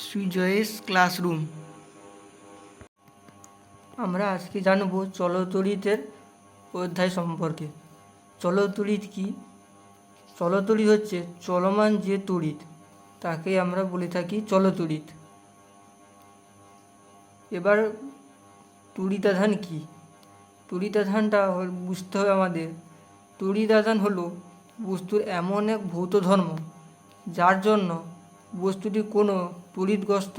সুজয়েশ classroom. আমরা আজকে জানব চলতড়িতের অধ্যায় সম্পর্কে। চলতড়িৎ কি? চলতড়িৎ হচ্ছে চলমান যে তড়িৎ, তাকে আমরা বলে থাকি চলতড়িৎ। এবার তড়িতাধান কি? তড়িতাধানটা বুঝতে হবে আমাদের। তড়িতাধান হলো বস্তুর এমন এক ভৌত ধর্ম যার জন্য বস্তুটি কোনো তড়িৎগ্রস্ত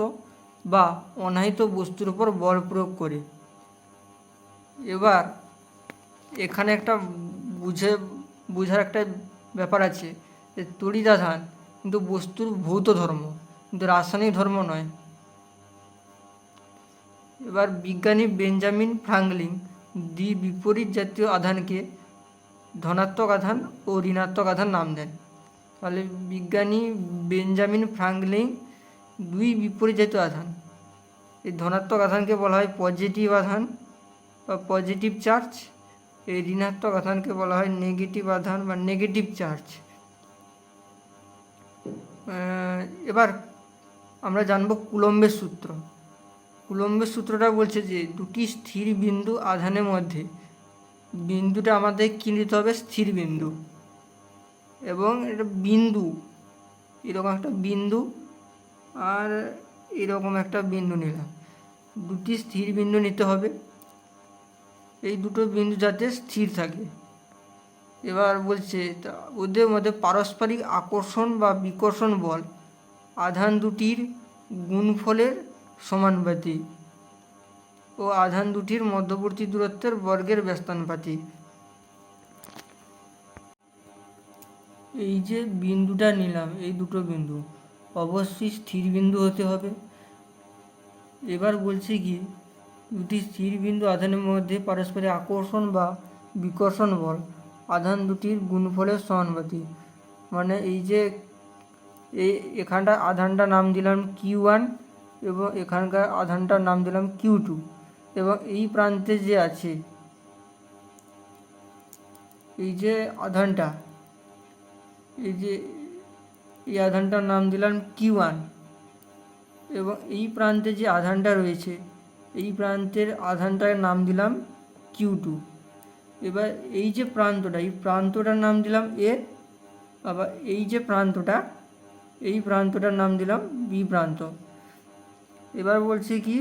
বা অনাহিত বস্তুর উপর বল প্রয়োগ করে। এবার এখানে একটা বোঝার একটা ব্যাপার আছে যে তড়িতাধান কিন্তু বস্তুর ভৌত ধর্ম, কিন্তু রাসায়নিক ধর্ম নয়। এবার বিজ্ঞানী বেঞ্জামিন ফ্রাঙ্কলিন বিপরীত জাতীয় আধানকে ধনাত্মক আধান ও ঋণাত্মক আধান নাম দেন। তাহলে বিজ্ঞানী বেঞ্জামিন ফ্রাঙ্কলিন দুই বিপরীত জাতীয় আধান, এই ধনাত্মক আধানকে বলা হয় পজিটিভ আধান বা পজিটিভ চার্জ, এই ঋণাত্মক আধানকে বলা হয় নেগেটিভ আধান বা নেগেটিভ চার্জ। এবার আমরা জানব কুলম্বের সূত্র। কুলম্বের সূত্রটা বলছে যে দুটি স্থির বিন্দু আধানের মধ্যে বিন্দুটা আমাদের কী নিতে হবে? স্থির বিন্দু। এবং এটা বিন্দু, এরকম একটা বিন্দু আর এরকম একটা বিন্দু নিলাম, দুটি স্থির বিন্দু নিতে হবে। এই দুটো বিন্দু যাতে স্থির থাকে। এবার বলছে ওদের মধ্যে পারস্পরিক আকর্ষণ বা বিকর্ষণ বল আধান দুটির গুণফলের সমানুপাতিক ও আধান দুটির মধ্যবর্তী দূরত্বের বর্গের ব্যস্তানুপাতিক। এই যে বিন্দুটা নিলাম, এই দুটো বিন্দু অবশ্যই স্থির বিন্দু হতে হবে। এবার বলছে কি দুটি স্থির বিন্দু আধানের মধ্যে পারস্পরিক আকর্ষণ বা বিকর্ষণ বল আধান দুটির গুণফলের সমানুপাতিক। মানে এই যে এখানটা আধানটার নাম দিলাম Q1 এবং এখানকার আধানটার নাম দিলাম Q2, এবং এই প্রান্তে যে আছে এই যে আধানটা, এই যে এই আধানটার নাম দিলাম Q1, এবং এই প্রান্তে যে আধানটা রয়েছে এই প্রান্তের আধানটার নাম দিলাম Q2। এবার এই যে প্রান্তটা, এই প্রান্তটার নাম দিলাম A, আবার এই যে প্রান্তটা, এই প্রান্তটার নাম দিলাম B প্রান্ত। এবার বলছি কি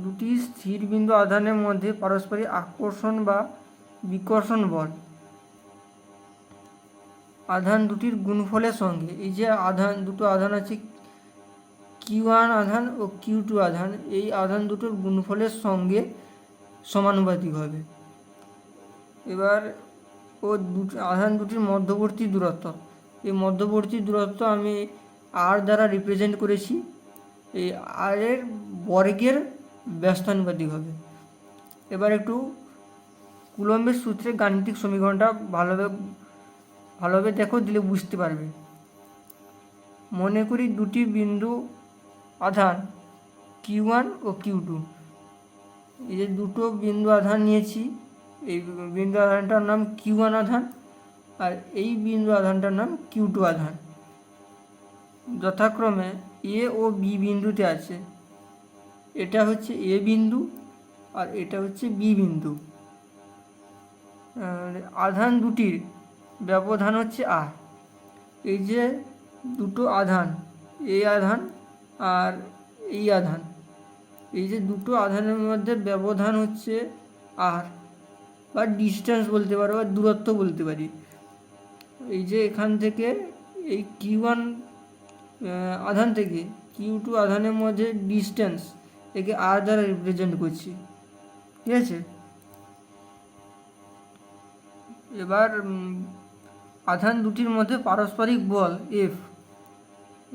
দুটি স্থির বিন্দু আধানের মধ্যে পারস্পরিক আকর্ষণ বা বিকর্ষণ বল আধান দুটির গুণফলের সঙ্গে, এই যে দুটো আধান আছে Q1 আধান ও Q2 আধান, এই আধান দুটোর গুণফলের সঙ্গে সমানুপাতিক হবে। এবার আধান দুটির মধ্যবর্তী দূরত্ব, এই মধ্যবর্তী দূরত্ব আমি R দ্বারা রিপ্রেজেন্ট করেছি, এই R এর বর্গের ব্যস্তানুপাতিক হবে। এবার একটু কুলম্বের সূত্রে গাণিতিক সমীকরণটা ভালোভাবে দেখো, দিলে বুঝতে পারবে। মনে করি দুটি বিন্দু আধান Q1 ও Q2, এই যে দুটো বিন্দু আধান নিয়েছি, এই বিন্দু আধানটার নাম Q1 আধান আর এই বিন্দু আধানটার নাম Q2 আধান, যথাক্রমে A ও B বিন্দুতে আছে। এটা হচ্ছে A বিন্দু আর এটা হচ্ছে B বিন্দু। আধান দুটির ব্যবধান হচ্ছে R। এই যে দুটো আধান, এই আধান আর এই আধান, এই যে দুটো আধানের মধ্যে ব্যবধান হচ্ছে R বা ডিস্টেন্স বলতে পারো বা দূরত্ব বলতে পারি। এই যে এখান থেকে এই Q1 আধান থেকে Q2 আধানের মধ্যে ডিস্টেন্স, একে R দ্বারা রিপ্রেজেন্ট করছি, ঠিক আছে। এবার আধান দুটির মধ্যে পারস্পরিক বল F,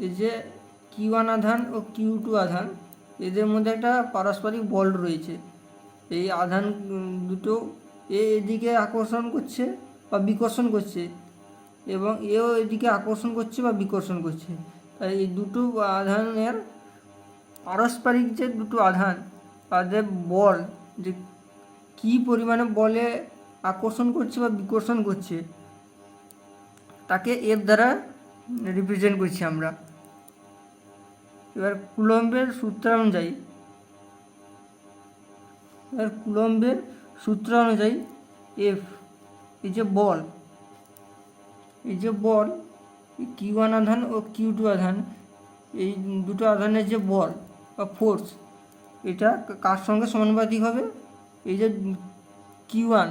এই যে Q1 আধান ও Q2 আধান, এদের মধ্যে একটা পারস্পরিক বল রয়েছে। এই আধান দুটো এদিকে আকর্ষণ করছে বা বিকর্ষণ করছে এবং এও এদিকে আকর্ষণ করছে বা বিকর্ষণ করছে। তাই এই দুটো আধানের পারস্পরিক যে দুটো আধান তাদের বল, যে কী পরিমাণে বলে আকর্ষণ করছে বা বিকর্ষণ করছে, তাকে F দ্বারা রিপ্রেজেন্ট করছি আমরা। এবার কুলম্বের সূত্র অনুযায়ী এফ এই যে বল Q1 আধান ও Q2 আধান, এই দুটো আধানের যে বল বা ফোর্স, এটা কার সঙ্গে সমানুপাতিক হবে? এই যে Q1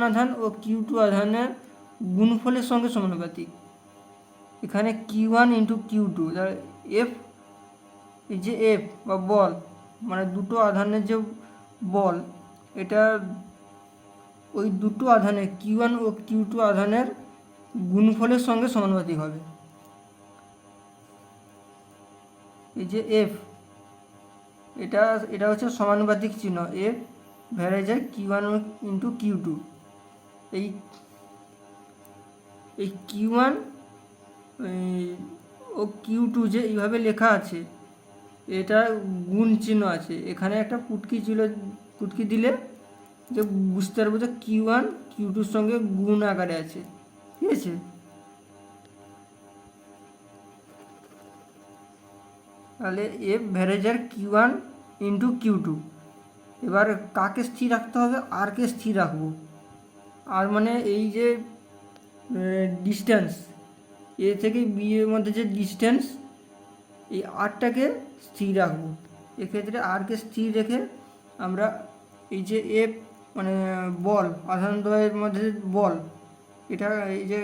আধান ও Q2 আধানের গুণফলের সঙ্গে সমানুপাতিক। এখানে Q1 ইন্টু Q2, এফ এই যে এফ বা বল মানে দুটো আধানের যে বল, এটা ওই দুটো আধানের Q1 ও Q2 আধানের গুণফলের সঙ্গে সমানুপাতিক হবে। এই যে এফ, এটা হচ্ছে সমানুপাতিক চিহ্ন, এফ ভেড়ে যায় Q1 ইন্টু Q2। এই Q1 ও Q2 যে এইভাবে লেখা আছে, এটা গুণ চিহ্ন আছে, এখানে একটা পুটকি দিলে যে বুঝতে পারবো যে Q1 Q2-র সঙ্গে গুণ আকারে আছে, ঠিক আছে? তাহলে এফ ভ্যারেজার Q1 ইন্টু Q2। এবার কাকে স্থির রাখতে হবে? আরকে স্থির রাখবো। আর মানে এই যে ডিস্টেন্স এ থেকে বি এর মধ্যে যে ডিস্টেন্স, এই আরটাকে স্থির রাখবো। এক্ষেত্রে আরকে স্থির রেখে আমরা এই যে এফ মানে বল আধান দ্বয়ের মধ্যে বল, এটা এই যে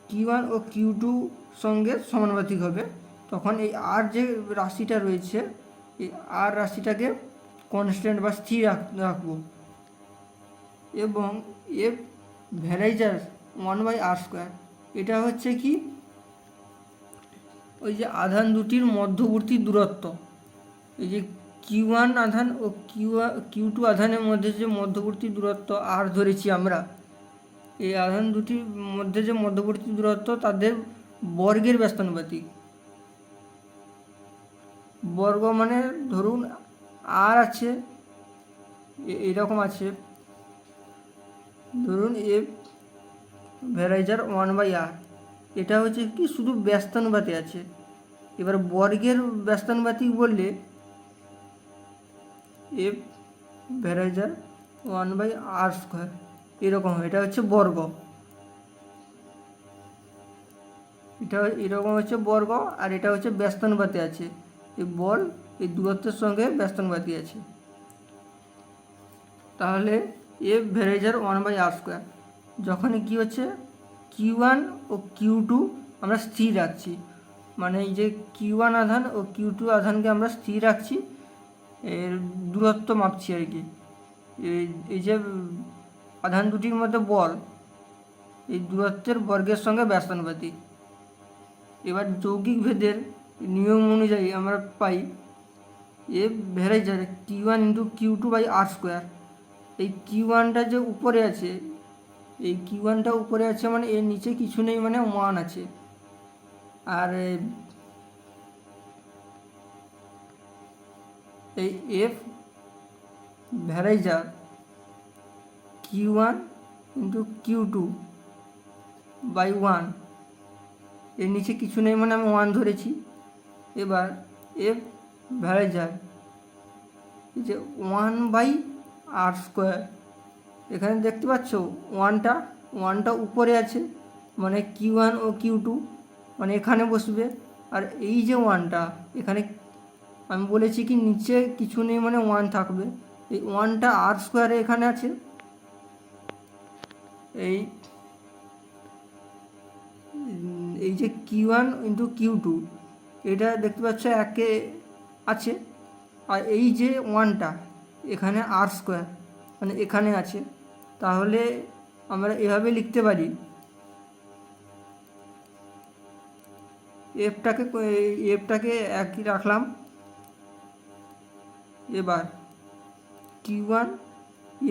Q1 ও Q2 সঙ্গে সমানুপাতিক হবে, তখন এই আর যে রাশিটা রয়েছে, এই আর রাশিটাকে কনস্ট্যান্ট বা স্থির রাখবো। এবং এফ ভ্যারাইজার 1/r², এটা হচ্ছে কি ওই যে আধান দুটির মধ্যবর্তী দূরত্ব। এই যে Q1 আধান ও Q2 আধানের মধ্যে যে মধ্যবর্তী দূরত্ব আর ধরেছি আমরা, এই আধান দুটির মধ্যে যে মধ্যবর্তী দূরত্ব তাদের বর্গের ব্যস্তানুপাতিক। বর্গ মানে ধরুন আর আছে, এরকম আছে, ধরুন এফ ভ্যারাইজার 1/r, এটা হচ্ছে কি শুধু ব্যস্তানুপাতে আছে। এবার বর্গের ব্যস্তানুপাতিক বললে এফ ভ্যারাইজার 1/r², এরকম, এটা হচ্ছে বর্গ, এটা এরকম হচ্ছে বর্গ, আর এটা হচ্ছে ব্যস্তানুপাতে আছে। এই বল এই দূরত্বের সঙ্গে ব্যস্তানুপাতি আছে। তাহলে এফ ভ্যারাইজার 1/r², যখন কি হচ্ছে Q1 ও Q2 আমরা স্থির রাখছি, মানে এই যে Q1 আধান ও Q2 আধানকে আমরা স্থির রাখছি, এর দূরত্ব মাপছি আর কি। এই যে আধান দুটির মধ্যে বল, এই দূরত্বের বর্গের সঙ্গে ব্যস্তানুপাতিক। এবার যৌগিক ভেদের নিয়ম অনুযায়ী আমরা পাই এফ ভ্যারাইজার Q1 ইন্টু Q2/r²। এই Q1টা যে উপরে আছে, এই Q1টা উপরে আছে মানে এর নিচে কিছু নেই, মানে 1 আছে। আর এই এফ ভ্যারাইজার Q1 ইন্টু Q2/1, এর নিচে কিছু নেই মানে আমি 1 ধরেছি। এবার এফ ভ্যারাইজার এই যে 1/r², এখানে দেখতে পাচ্ছ ওয়ানটা উপরে আছে, মানে Q1 ও Q2 মানে এখানে বসবে। আর এই যে 1টা এখানে আমি বলেছি কি নিচে কিছু নেই মানে 1 থাকবে, এই 1টা r² এখানে আছে। এই যে Q1 ইন্টু Q2, এটা দেখতে পাচ্ছ একে আছে, আর এই যে 1টা এখানে r² মানে এখানে আছে। তাহলে আমরা এভাবে লিখতে পারি, এফটাকে একই রাখলাম। এবার Q1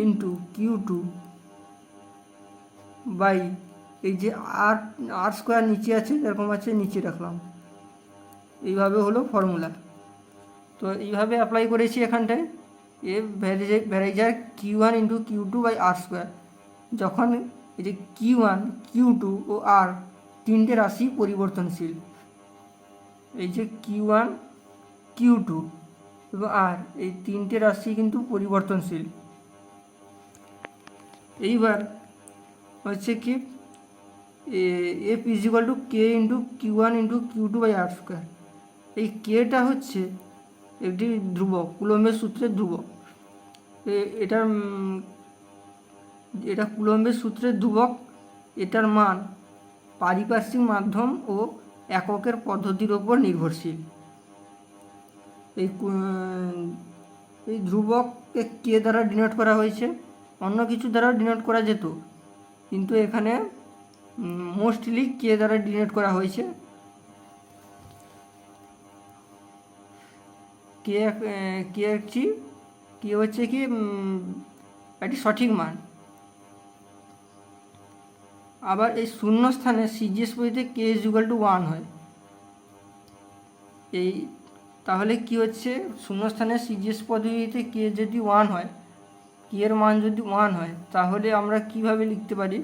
ইন্টু Q2 বাই এই যে r² নিচে আছে, এরকম আছে, নিচে রাখলাম। এইভাবে হলো ফর্মুলা। তো এইভাবে অ্যাপ্লাই করেছি এখানটায় এফ ভ্যারাইজার Q1 ইন্টু Q2/r², যখন এই যে Q1 Q2 ও r তিনটে রাশি পরিবর্তনশীল। এই যে Q1 Q2 এবং আর এই তিনটে রাশি কিন্তু পরিবর্তনশীল। এইবার হচ্ছে কি F is equal to K into Q1 into Q2 by R square. এই কেটা হচ্ছে একটি ধ্রুবক, কুলম্বের সূত্রের ধ্রুবক। এটা কুলম্বের সূত্রের ধ্রুবক। এটার মান পারিপার্শ্বিক মাধ্যম ও এককের পদ্ধতির ওপর নির্ভরশীল। এই ধ্রুবককে কে দ্বারা ডিনোট করা হয়েছে, অন্য কিছু দ্বারাও ডিনোট করা যেত, কিন্তু এখানে মোস্টলি কে দ্বারা ডিনোট করা হয়েছে। কে হচ্ছে কি একটি সঠিক মান। আবার এই শূন্য স্থানে সিজিএস পদ্ধতিতে কে ইজ ইকুয়াল টু 1 হয়। এই তাহলে কি হচ্ছে, শূন্যস্থানে সিজিএস পদ্ধতিতে কে যদি 1 হয়, কে এর মান যদি 1 হয়, তাহলে আমরা কিভাবে লিখতে পারি,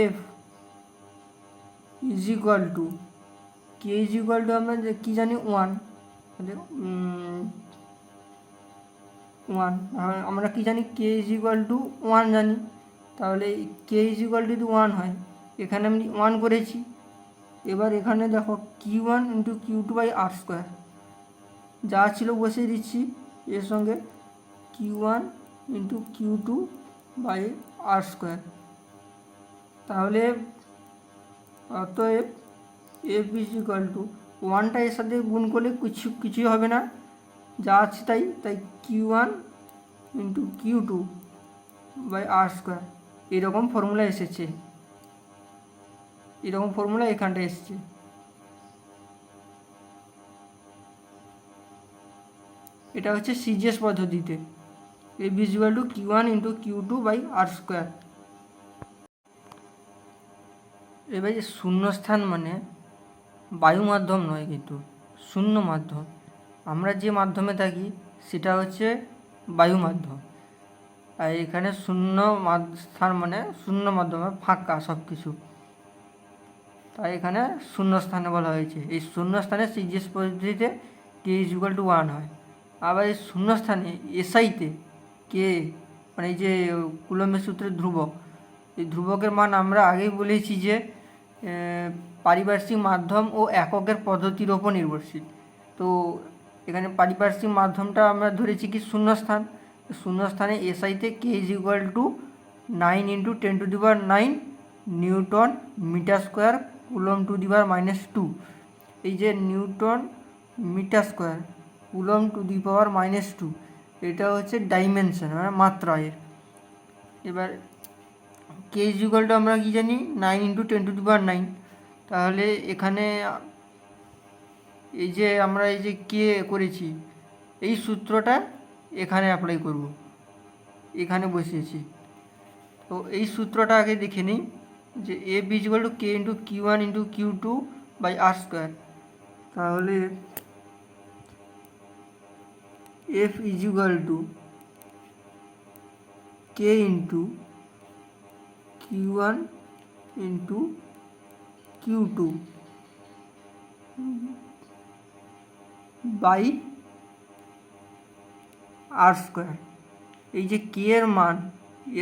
F is equal to K is equal two আমরা কী জানি 1, আমরা কি জানি কে ইজ ইকুয়াল টু 1 জানি। তাহলে কে ইজ ইকুয়াল টু যদি 1 হয়, এখানে আমি 1 করেছি। এবার এখানে দেখো Q1 into Q2 by R square যা ছিল বসিয়ে দিচ্ছি, এর সঙ্গে Q1 into Q2 by R square. তাহলে অতএব এফ ইজ ইকুয়াল টু 1টা এর সাথে গুণ করলে কিছুই হবে না, যা আছে তাই Q1 into Q2 by R square. এরকম ফর্মুলা এসেছে, এরকম ফর্মুলা এখানটা এসেছে। এটা হচ্ছে সিজিএস পদ্ধতিতে F is equal to Q1 into Q2 by R square. এবার যে শূন্যস্থান মানে বায়ু মাধ্যম নয়, কিন্তু শূন্য মাধ্যম। আমরা যে মাধ্যমে থাকি সেটা হচ্ছে বায়ু মাধ্যম, আর এখানে শূন্য স্থান মানে শূন্য মাধ্যমে ফাঁকা সব কিছু, তাই এখানে শূন্যস্থানে বলা হয়েছে। এই শূন্যস্থানে সিজিএস পদ্ধতিতে কে ইজ ইকুয়াল টু 1 হয়। আবার এই শূন্যস্থানে এসআইতে কে মানে এই যে কুলম্বের সূত্রের ধ্রুবক, এই ধ্রুবকের মান আমরা আগেই বলেছি যে পারিপার্শ্বিক মাধ্যম ও এককের পদ্ধতির ওপর নির্ভরশীল। তো এখানে পারিপার্শ্বিক মাধ্যমটা আমরা ধরেছি কি শূন্যস্থান। শূন্যস্থানে এসআইতে k is equal to 9 into 10⁹ newton metre square coulomb to the power -2। এই যে newton metre square coulomb to the power -2, এটা হচ্ছে ডাইমেনশন মানে মাত্রা এর। এবার কে ইজ ইকুয়াল টু আমরা কী জানি 9 ইন্টু 10⁹। তাহলে এখানে এই যে আমরা এই যে কে করেছি, এই সূত্রটা এখানে অ্যাপ্লাই করব, এখানে বসিয়েছি। তো এই সূত্রটা আগে দেখে নিই যে F is equal to K into Q1 into Q2 by R square. তাহলে F is equal to K into Q1 into Q2 by R square. এই যে কে এর মান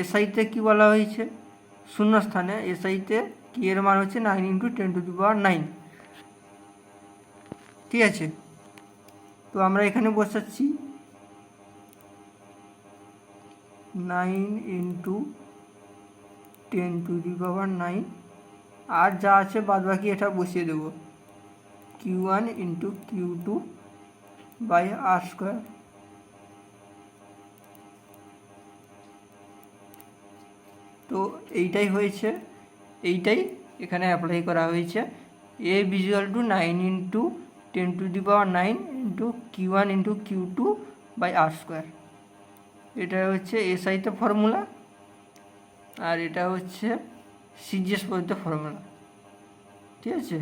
এসআইতে কী বলা হয়েছে, শূন্যস্থানে এসআইতে কে এর মান হচ্ছে 9 ইন্টু 10⁹। ঠিক আছে, তো আমরা এখানে বসাচ্ছি 9 ইন্টু 10⁹, আর যা আছে বাদ বাকি এটা বসিয়ে দেব Q1 into Q2 by R square. তো এইটাই হয়েছে, এইটাই এখানে অ্যাপ্লাই করা হয়েছে। A equal to 9 into 10⁹ into Q1 into Q2 by R square. এটা হচ্ছে এসআইতে ফর্মুলা, আর এটা হচ্ছে সিজিএস পদ্ধতিতে ফর্মুলা। ঠিক আছে।